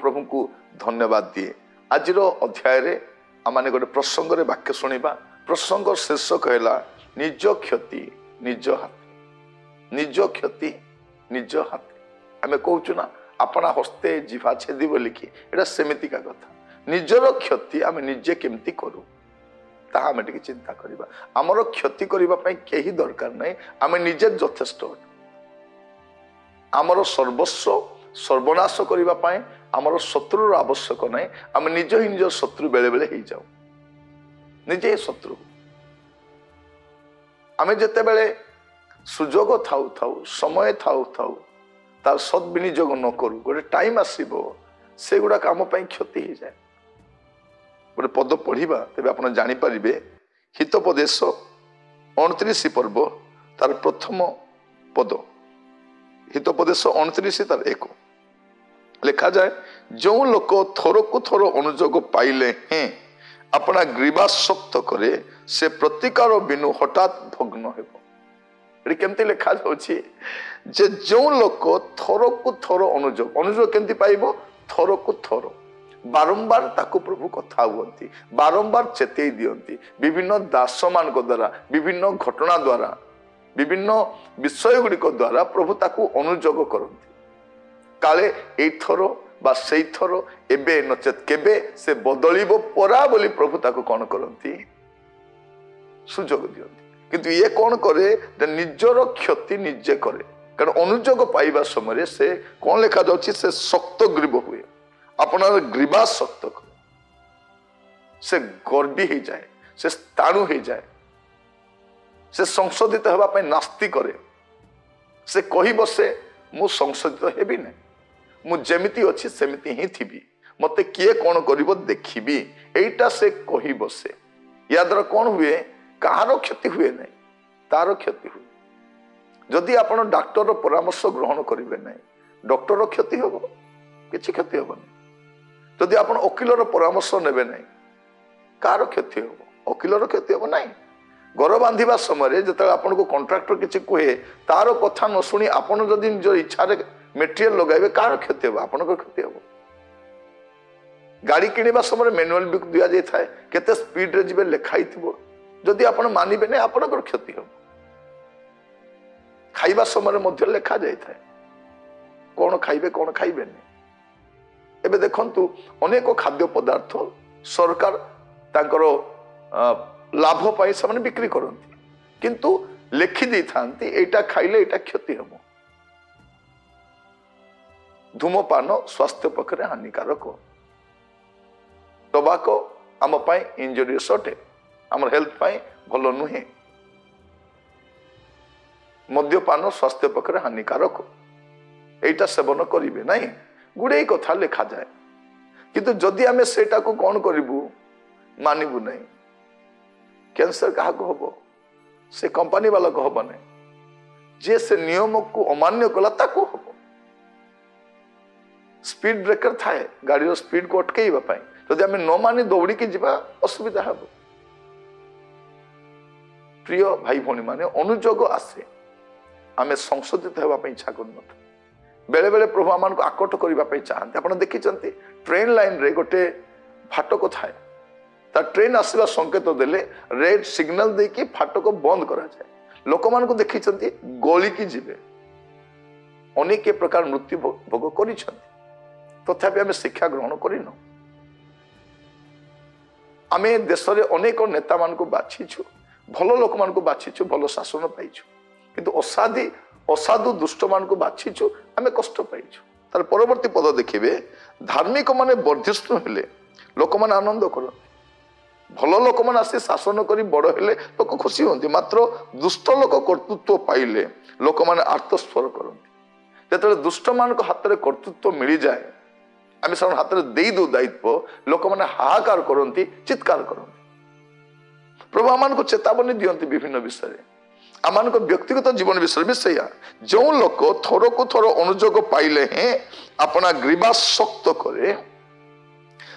प्रभु को धन्यवाद दिए। आज अध्याय आम गोटे प्रसंग वाक्य शुणा। प्रसंग शीर्षक है निज क्षति निज हाथ। निज क्षति निज हाथ आम कहूँ ना अपना हस्ते जीवा छेदी बोलिकी एटा सेमितिका कथा। निजर क्षति आम निजे केमती करूँ ताहा आम टिके चिंता करिबा। आमर क्षति करिबा पई केही दरकार नहीं, आम निजे यथेष्ट। आमर सर्वस्व सर्वनाश करिबा पई आमर शत्रुर आवश्यक नहीं, आम निज ही निज शत्रु बेले बेले ही जाऊ, निजे शत्रु। आम जेते बेले सुजोग थाउ थाउ समय थाउ थाउ तार सद्विनियोग न करू, गोटे टाइम आसीबो से गुडा आम पई क्षति हो जाए। गोटे पद पढ़ा तेज आप जानीपारे हितोपदेश 29 पर्व तार प्रथम पद। हितोपदेश 29 तार 1 लिखा जाए, जो लोक थरकु थर अनुजोग पाइले हैं अपना ग्रीवा शक्त करे से प्रतिकार बिनु हठात भग्न हेब। केमती लिखा जाउछि जे जो लोक थरकु थर अनुजोग अनुजोग केमती पाइबो? थरकु थर बारंबार ताकू प्रभु कथा हुअंती, बारंबार चेतई दियंती, विभिन्न दास मान द्वारा विभिन्न घटना द्वारा विभिन्न विषय गुड़िक द्वारा प्रभु ताकू अनुजोग करती। काले एई थर बा सेई थर एबे नचेत केबे से बदलिबो परा बोली प्रभु ताकू कौन करती? सुजोग दियंती। किंतु ये कौन करे? निजर क्षति निजे करे। कारण अनुजोग पाइबा समय से कौन लिखा जाउछि? से शक्त ग्रीव हुए, अपना ग्रीवा शक्त करे, से गर्वी हो जाए, से स्थाणु हो जाए, से संशोधित होगा पे नास्ती करे, से कही बसे मु संशोधित हेबी ना, मु जेमिति अच्छी सेमिति ही थी, मते किए कौन करिवो देखिबी, एटा से कही बसे। या द्वारा कौन हुए? कहार क्षति हुए नहीं, तार क्षति हुए। जदि आपण डाक्टर परामर्श ग्रहण करिवे नहीं, डॉक्टर क्षति होबो, किछि क्षति होबनी। जदि आपण वकीलर परामर्श नेबे नहीं, कार क्षति होबो? वकीलर क्षति होबो नहीं। घर बांधिबा समय जतले आपण को कॉन्ट्रैक्टर किछि कहे तार कथा न सुनी आपण जदि निज इच्छा रे मटेरियल लगाइबे, कार क्षति होबो? आपण को क्षति होबो। गाड़ी किनिबा समय मैनुअल बुक दिया जाय थाए, केते स्पीड रे जिबे लिखाई थिबो, जदि आपण मानिबे नहीं आपण को क्षति होबो। खाइबा समय मध्य लिखा जाय थाए कोन खाइबे कोन खाइबे नहीं। एबे देखंतु अनेक खाद्य पदार्थ सरकार तांकर लाभ पाई से बिक्री करती, किंतु लिखि दी थांती एटा खाइले एटा क्षति हम। धूमपान स्वास्थ्य पक्षरे हानिकारक, टोबाको आम पाई इंजुरियस अटे, आम हेल्थ पाई भल नुहे। मद्यपान स्वास्थ्य पक्षरे हानिकारक, एटा सेवन करिवे नहीं, गुड़े कथा लिखा जाए। किंतु जदि आमे सेटा को कौन करिबु? मानिबु नहीं। कैंसर कहा को हबो? से कंपनी वाला को हबो नहीं, जे से नियम को अमान्य कला ताको हबो। स्पीड ब्रेकर थाए गाड़ी स्पीड को अटकेइबा पई, जदि आमे न मानि दौड़ी के जिबा असुविधा हबो। प्रिय भाई भौणी माने अनुजोग आसे, आमे संशोधित हेबा पई इच्छा करनथि। बेले बेले प्रभु आमान को आकट करने चाहते। आप देखी ट्रेन लाइन रे गोटे फाटक थाए, ता ट्रेन आसवा संकेत देले रेड सिग्नल देकी फाटक बंद करा जाए। लोक मान को देखी गली की जीवे, अनेक प्रकार मृत्यु भोग कर तथापि आम शिक्षा ग्रहण करन। आम देश में अनेक नेता मान को बाछीछु, भल लोक मान को बाछीछु, भल शासन पाइछु, किंतु असाधु दुष्ट मान को बाछीछु, आम कष्ट पाइछु। तार परवर्ती पद देखिए, धार्मिक माने वर्धिष्णु हेले लोक माने आनंद करते, भल लोक मैंने आसी शासन कर बड़ हेले लोक खुशी होती, मात्र दुष्ट लोक कर्तृत्व पाइले लोक मैंने आर्तस्वर करते। जो दुष्ट मान हाथ में कर्तृत्व मिल जाए, आम से हाथ में दे दो दायित्व, लोक मैंने हाहाकार करती, चित्कार करती। प्रभु आम को चेतावनी दियंती विभिन्न विषय, आम व्यक्तिगत जीवन विषय भी सैया। जो लोक थर को थर अनुजोग पाइले हैं अपना ग्रीवा शक्त करे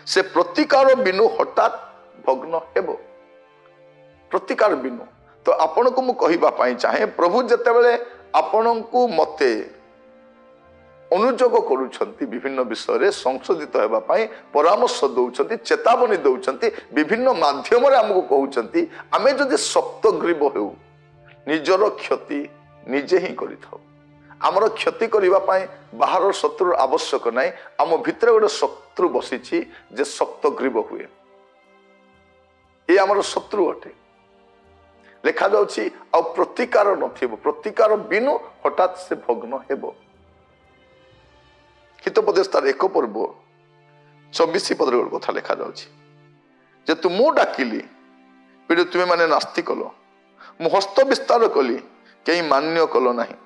से प्रतिकार बिनु हठात भग्न हेबो। प्रतिकार बिनु तो आपण को मु कहिबा पई चाहे, प्रभु जते बेले आपण को मते ଅନୁଯୋଗ କରୁଛନ୍ତି ବିଭିନ୍ନ ବିଷୟରେ ସଂଶୋଧିତ ହେବା ପାଇଁ ପରାମର୍ଶ ଦଉଛନ୍ତି ଚେତାବନୀ ଦଉଛନ୍ତି ବିଭିନ୍ନ ମାଧ୍ୟମରେ ଆମକୁ କହୁଛନ୍ତି ଆମେ ଯଦି ସପ୍ତଗ୍ରୀବ ହେଉ ନିଜର କ୍ଷତି ନିଜେ ହିଁ କରିଥାଉ ଆମର କ୍ଷତି କରିବା ପାଇଁ ବାହାର ଶତ୍ରୁର ଆବଶ୍ୟକ ନାହିଁ ଆମ ଭିତରେ ଗୋଟେ ଶତ୍ରୁ ବସିଛି ଯେ ସପ୍ତଗ୍ରୀବ ହୁଏ ଏ ଆମର ଶତ୍ରୁ ଅଟେ ଲେଖାଯାଉଛି ଆଉ ପ୍ରତିକାର ନଥିବ ପ୍ରତିକାର ବିନୁ ହଠାତ୍ ସେ ଭଗ୍ନ ହେବ ହିତୋପଦେଶ ତାର 1 ପର୍ବ 24 ପଦରେ ଗୋଟେ କଥା ଲେଖାଯାଉଛି ଯେ ମୁଁ ଡାକିଲି ପିଢ଼ି ତୁମେ ମାନେ ନାସ୍ତି କଲ ମୁଁ ହସ୍ତ ବିସ୍ତାର କଲି କେହି ମାନ୍ୟ କଲ ନାହିଁ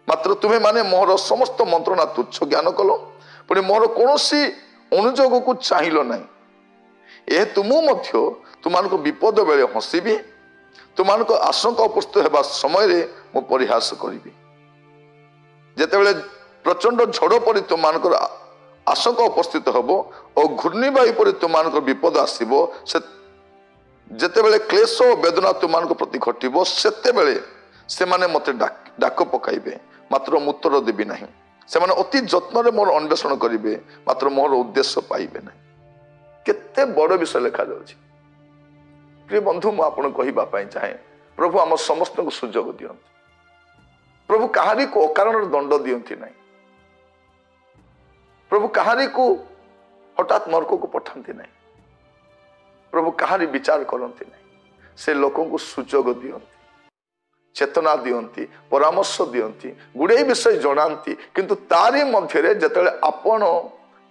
ମାତ୍ର ତୁମେ ମାନେ ମୋର ସମସ୍ତ ମନ୍ତ୍ରଣା ତୁଚ୍ଛ ଜ୍ଞାନ କଲ ପୁଣି ମୋର କୌଣସି ଅନୁଯୋଗକୁ ଚାହିଁଲ ନାହିଁ ଏହେତୁ ମୁଁ ମଧ୍ୟ ତୁମମାନଙ୍କ ବିପଦ ବେଳେ ହସିବି ତୁମମାନଙ୍କ ଆଶଙ୍କା ଉପସ୍ଥିତ ହେବା ସମୟରେ ମୁଁ ପରିହାସ କରିବି ଯେତେବେଳେ ପ୍ରଚଣ୍ଡ ଝଡ଼ ପରି ତୁମମାନଙ୍କର ଆଶଙ୍କା ଉପସ୍ଥିତ ହେବ ଓ ଘୂର୍ଣ୍ଣିବାୟୁ ପରି ତୁମମାନଙ୍କର ବିପଦ ଆସିବ ସେ ଯେତେବେଳେ କ୍ଲେଶ ଓ ବେଦନା ତୁମମାନଙ୍କ ପ୍ରତି ଘଟିବ ସେତେବେଳେ ସେମାନେ ମୋତେ ଡାକ ପକାଇବେ ମାତ୍ର ମୁଁ ଉତ୍ତର ଦେବି ନାହିଁ ସେମାନେ ଅତି ଯତ୍ନରେ ମୋର ଅନ୍ୱେଷଣ କରିବେ ମାତ୍ର ମୋର ଉଦ୍ଦେଶ୍ୟ ପାଇବେ ନାହିଁ କେତେ ବଡ଼ ବିଷୟ ଲେଖାଯାଉଛି ପ୍ରିୟ ବନ୍ଧୁ ମୁଁ ଆପଣଙ୍କୁ କହିବା ପାଇଁ ଚାହେଁ ପ୍ରଭୁ ଆମ ସମସ୍ତଙ୍କୁ ସୁଯୋଗ ଦିଅନ୍ତି ପ୍ରଭୁ କାହାରିକୁ ଅକାରଣରେ ଦଣ୍ଡ ଦିଅନ୍ତି ନାହିଁ ପ୍ରଭୁ କାହାରିକୁ ହଠାତ୍ ନରକକୁ ପଠାନ୍ତି ନାହିଁ ପ୍ରଭୁ କାହାରି ବିଚାର କରନ୍ତି ନାହିଁ ସେ ଲୋକଙ୍କୁ ସୁଯୋଗ ଦିଅନ୍ତି ଚେତନା ଦିଅନ୍ତି ପରାମର୍ଶ ଦିଅନ୍ତି ଗୁଡ଼ାଏ ବିଷୟ ଜଣାନ୍ତି କିନ୍ତୁ ତାରି ମଧ୍ୟରେ ଯେତେବେଳେ ଆପଣ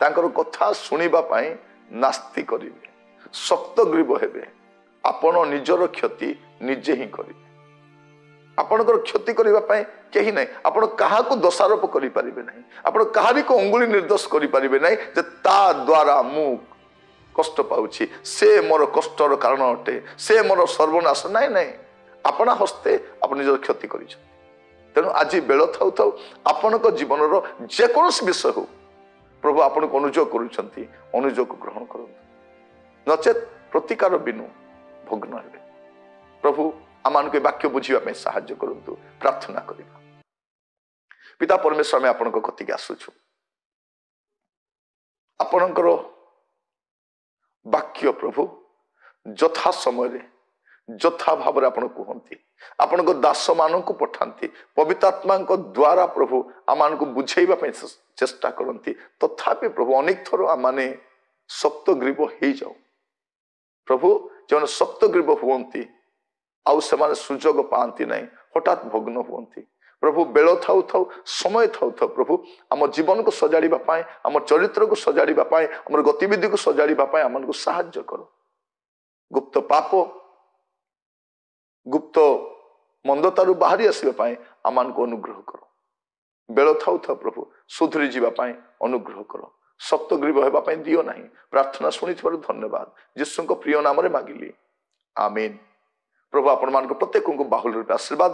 ତାଙ୍କର କଥା ଶୁଣିବା ପାଇଁ ନାସ୍ତି କରିବେ ସପ୍ତଗ୍ରୀବ ହେବେ ଆପଣ ନିଜର କ୍ଷତି ନିଜେ ହିଁ କରିବେ ଆପଣଙ୍କର କ୍ଷତି କରିବା ପାଇଁ କେହି ନାହିଁ ଆପଣ କାହାକୁ ଦୋଷାରୋପ କରିପାରିବେ ନାହିଁ ଆପଣ କାହାରିକୁ ଅଙ୍ଗୁଳି ନିର୍ଦ୍ଦୋଷ କରିପାରିବେ ନାହିଁ ଯେ ତା ଦ୍ୱାରା ମୁଁ କଷ୍ଟ ପାଉଛି ସେ ମୋର କଷ୍ଟର କାରଣ ଅଟେ ସେ ମୋର ସର୍ବନାଶ ନାଇଁ ନାଇଁ ଆପଣା ହସ୍ତେ ଆପଣ ନିଜର କ୍ଷତି କରିଛନ୍ତି ତେଣୁ ଆଜି ବେଳ ଥାଉ ଥାଉ ଆପଣଙ୍କ ଜୀବନର ଯେକୌଣସି ବିଷୟ ହଉ ପ୍ରଭୁ ଆପଣଙ୍କୁ ଅନୁଯୋଗ କରୁଛନ୍ତି ଅନୁଯୋଗ ଗ୍ରହଣ କରନ୍ତୁ ନଚେତ୍ ପ୍ରତିକାର ବିନୁ ଭଗ୍ନ ହେବେ ପ୍ରଭୁ ଆମମାନଙ୍କୁ ଏ ବାକ୍ୟ ବୁଝିବା ପାଇଁ ସାହାଯ୍ୟ କରନ୍ତୁ ପ୍ରାର୍ଥନା କରିବା ପିତା ପରମେଶ୍ୱର ଆମେ ଆପଣଙ୍କ କତିକି ଆସୁଛୁ ଆପଣଙ୍କର ବାକ୍ୟ ପ୍ରଭୁ ଯଥା ସମୟରେ ଯଥା ଭାବରେ ଆପଣ କୁହନ୍ତି ଆପଣଙ୍କ ଦାସମାନଙ୍କୁ ପଠାନ୍ତି ପବିତ୍ରାତ୍ମାଙ୍କ ଦ୍ୱାରା ପ୍ରଭୁ ଆମମାନଙ୍କୁ ବୁଝେଇବା ପାଇଁ ଚେଷ୍ଟା କରନ୍ତି ତଥାପି ପ୍ରଭୁ ଅନେକ ଥର ଆମମାନେ ସପ୍ତଗ୍ରୀବ ହେଇଯାଉ ପ୍ରଭୁ ଯେଉଁମାନେ ସପ୍ତଗ୍ରୀବ ହୁଅନ୍ତି ଆଉ ସେମାନେ ସୁଯୋଗ ପାଆନ୍ତି ନାହିଁ ହଠାତ୍ ଭଗ୍ନ ହୁଅନ୍ତି ପ୍ରଭୁ ବେଳ ଥାଉ ଥାଉ ସମୟ ଥାଉ ଥାଉ ପ୍ରଭୁ ଆମ ଜୀବନକୁ ସଜାଡ଼ିବା ପାଇଁ ଆମ ଚରିତ୍ରକୁ ସଜାଡ଼ିବା ପାଇଁ ଆମର ଗତିବିଧିକୁ ସଜାଡ଼ିବା ପାଇଁ ଆମମାନଙ୍କୁ ସାହାଯ୍ୟ କର ଗୁପ୍ତ ପାପ ଗୁପ୍ତ ମନ୍ଦତାରୁ ବାହାରି ଆସିବା ପାଇଁ ଆମମାନଙ୍କୁ ଅନୁଗ୍ରହ କର ବେଳ ଥାଉ ଥାଉ ପ୍ରଭୁ ସୁଧୁରି ଯିବା ପାଇଁ ଅନୁଗ୍ରହ କର ସପ୍ତଗ୍ରୀବ ହେବା ପାଇଁ ଦିଅ ନାହିଁ ପ୍ରାର୍ଥନା ଶୁଣିଥିବାରୁ ଧନ୍ୟବାଦ ଯୀଶୁଙ୍କ ପ୍ରିୟ ନାମରେ ମାଗିଲି ଆମେନ୍ ପ୍ରଭୁ ଆପଣମାନଙ୍କ ପ୍ରତ୍ୟେକଙ୍କୁ ବାହୁଲ ରୂପେ ଆଶୀର୍ବାଦ